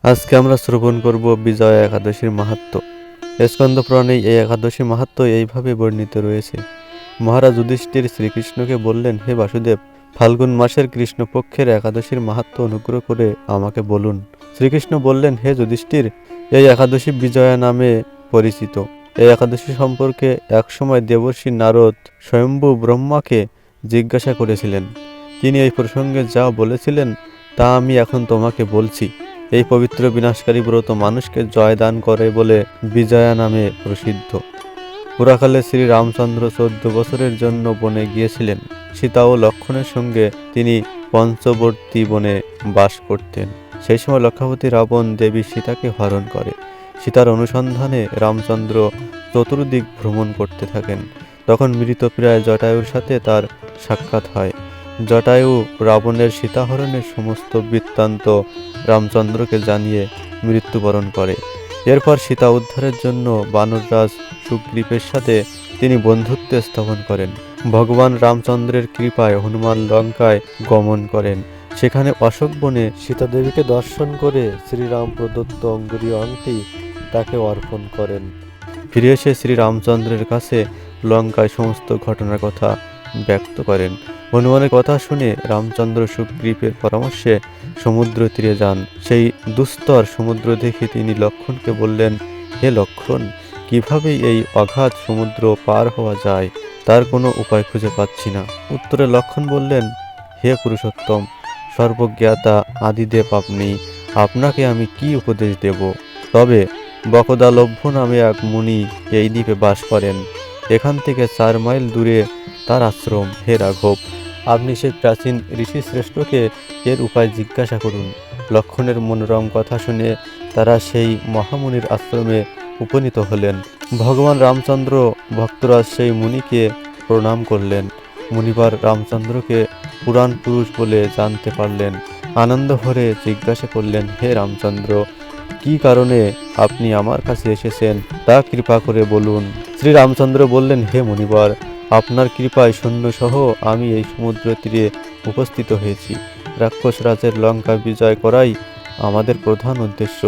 আজকে আমরা শ্রবণ করব বিজয়া একাদশীর মাহাত্ম্য। স্কন্দ পুরাণে এই একাদশীর মাহাত্ম্য এইভাবে বর্ণিত রয়েছে। মহারাজ যুধিষ্ঠির শ্রীকৃষ্ণকে বললেন, হে বাসুদেব, ফাল্গুন মাসের কৃষ্ণপক্ষের একাদশীর মাহাত্ম্য অনুগ্রহ করে আমাকে বলুন। শ্রীকৃষ্ণ বললেন, হে যুধিষ্ঠির, এই একাদশী বিজয়া নামে পরিচিত। এই একাদশী সম্পর্কে একসময় দেবর্ষি নারদ স্বয়ম্ভু ব্রহ্মাকে জিজ্ঞাসা করেছিলেন। তিনি এই প্রসঙ্গে যা বলেছিলেন তা আমি এখন তোমাকে বলছি। এই পবিত্র বিনাশকারী ব্রত মানুষকে জয় দান করে বলে বিজয়া নামে প্রসিদ্ধ। পুরাকালে শ্রী রামচন্দ্র 14 বছরের জন্য বনে গিয়েছিলেন। সীতা ও লক্ষ্মণের সঙ্গে তিনি পঞ্চবর্তী বনে বাস করতেন। সেই সময় লক্ষাপতি রাবণ দেবী সীতাকে হরণ করে। সীতার অনুসন্ধানে রামচন্দ্র চতুর্দিক ভ্রমণ করতে থাকেন। তখন মৃতপ্রায় জটায়ুর সাথে তার সাক্ষাৎ হয়। জটায়ু রাবণের সীতাহরণের সমস্ত বৃত্তান্ত রামচন্দ্রকে জানিয়ে মৃত্যুবরণ করে। এরপর সীতা উদ্ধারের জন্য বানররাজ সুগ্রীবের সাথে তিনি বন্ধুত্ব স্থাপন করেন। ভগবান রামচন্দ্রের কৃপায় হনুমান লঙ্কায় গমন করেন। সেখানে অশোক বনে সীতাদেবীকে দর্শন করে শ্রীরাম প্রদত্ত অঙ্গুরীয় আংটি তাকে অর্পণ করেন। ফিরে এসে শ্রী রামচন্দ্রের কাছে লঙ্কায় সমস্ত ঘটনার কথা ব্যক্ত করেন। হনুমানের কথা শুনে রামচন্দ্র সুগ্রীবের পরামর্শে সমুদ্র তীরে যান। সেই দুস্তর সমুদ্র দেখে তিনি লক্ষ্মণকে বললেন, হে লক্ষ্মণ, কিভাবে এই অগাধ সমুদ্র পার হওয়া যায় তার কোনো উপায় খুঁজে পাচ্ছি না। উত্তরে লক্ষ্মণ বললেন, হে পুরুষোত্তম, সর্বজ্ঞাতা আদিদেব আপনি, আপনাকে আমি কি উপদেশ দেব? তবে বকদালভ্য নামে এক মুনি এই দ্বীপে বাস করেন। এখান থেকে 4 মাইল দূরে তার আশ্রম। হে রাঘব, আপনি সেই প্রাচীন ঋষি শ্রেষ্ঠকে এর উপায় জিজ্ঞাসা করুন। লক্ষ্মণের মনোরম কথা শুনে তারা সেই মহামুনির আশ্রমে উপনীত হলেন। ভগবান রামচন্দ্র ভক্তরাজ সেই মুনিকে প্রণাম করলেন। মুনিবার রামচন্দ্রকে পুরাণ পুরুষ বলে জানতে পারলেন। আনন্দ ভরে জিজ্ঞাসা করলেন, হে রামচন্দ্র, কি কারণে আপনি আমার কাছে এসেছেন তা কৃপা করে বলুন। শ্রী রামচন্দ্র বললেন, হে মুনিবার, আপনার কৃপায় সৈন্যসহ আমি এই সমুদ্র তীরে উপস্থিত হয়েছি। রাক্ষস রাজের লঙ্কা বিজয় করাই আমাদের প্রধান উদ্দেশ্য।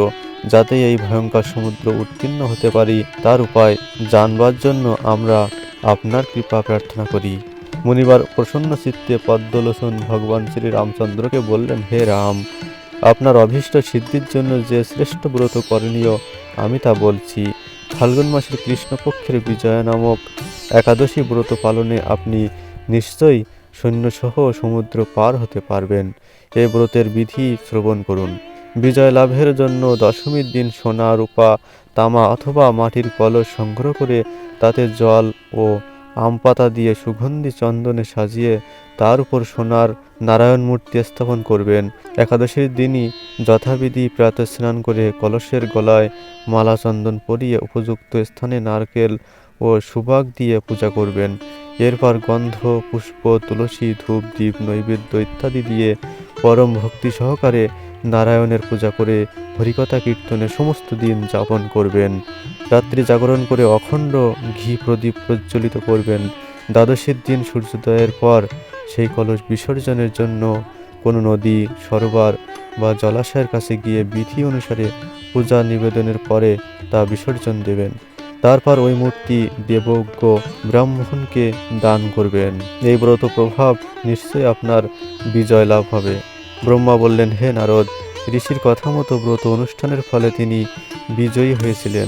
যাতে এই ভয়ঙ্কর সমুদ্র উত্তীর্ণ হতে পারি তার উপায় জানবার জন্য আমরা আপনার কৃপা প্রার্থনা করি। মুনিবার প্রসন্ন চিত্তে পদ্মলোচন ভগবান শ্রী রামচন্দ্রকে বললেন, হে রাম, আপনার অভীষ্ট সিদ্ধির জন্য যে শ্রেষ্ঠ ব্রত করণীয় আমি তা বলছি। ফাল্গুন মাসের কৃষ্ণপক্ষের বিজয়া নামক একাদশী ব্রত পালনে আপনি নিশ্চয়ই সৈন্যসহ সমুদ্র পার হতে পারবেন। এই ব্রতের বিধি শ্রবণ করুন। বিজয় লাভের জন্য দশমীর দিন সোনা, রূপা, তামা অথবা মাটির কলস সংগ্রহ করে তাতে জল ও আম পাতা দিয়ে সুগন্ধি চন্দনে সাজিয়ে তার উপর সোনার নারায়ণ মূর্তি স্থাপন করবেন। একাদশীর দিনই যথাবিধি প্রাতঃস্নান করে কলসের গলায় মালা চন্দন পরিয়ে উপযুক্ত স্থানে নারকেল ও সুবাগ দিয়ে পূজা করবেন। এরপর গন্ধ, পুষ্প, তুলসী, ধূপ, দীপ, নৈবেদ্য ইত্যাদি দিয়ে পরম ভক্তি সহকারে নারায়ণের পূজা করে হরিকথা কীর্তনে সমস্ত দিন যাপন করবেন। রাত্রি জাগরণ করে অখণ্ড ঘি প্রদীপ প্রজ্বলিত করবেন। দ্বাদশীর দিন সূর্যোদয়ের পর সেই কলস বিসর্জনের জন্য কোনো নদী, সরোবর বা জলাশয়ের কাছে গিয়ে বিধি অনুসারে পূজা নিবেদনের পরে তা বিসর্জন দেবেন। তারপর ওই মূর্তি দেবজ্ঞ ব্রাহ্মণকে দান করবেন। এই ব্রত প্রভাব নিশ্চয়ই আপনার বিজয় লাভ হবে। ব্রহ্মা বললেন, হে নারদ, ঋষির কথা মতো ব্রত অনুষ্ঠানের ফলে তিনি বিজয়ী হয়েছিলেন।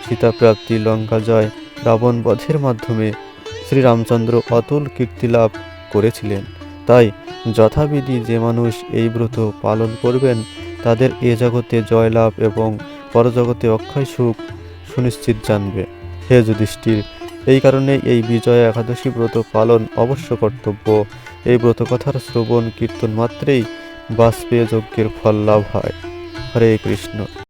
সীতাপ্রাপ্তি, লঙ্কা জয়, রাবণ বধের মাধ্যমে শ্রীরামচন্দ্র অতুল কীর্তিলাভ করেছিলেন। তাই যথাবিধি যে মানুষ এই ব্রত পালন করবেন তাদের এ জগতে জয়লাভ এবং পরজগতে অক্ষয় সুখ সুনিশ্চিত জানবে। হে যুধিষ্ঠির, এই কারণে এই বিজয়া একাদশী ব্রত পালন অবশ্য কর্তব্য। এই ব্রত কথার শ্রবণ কীর্তন মাত্রেই বাজপেয় যজ্ঞের ফল লাভ হয়। হরে কৃষ্ণ।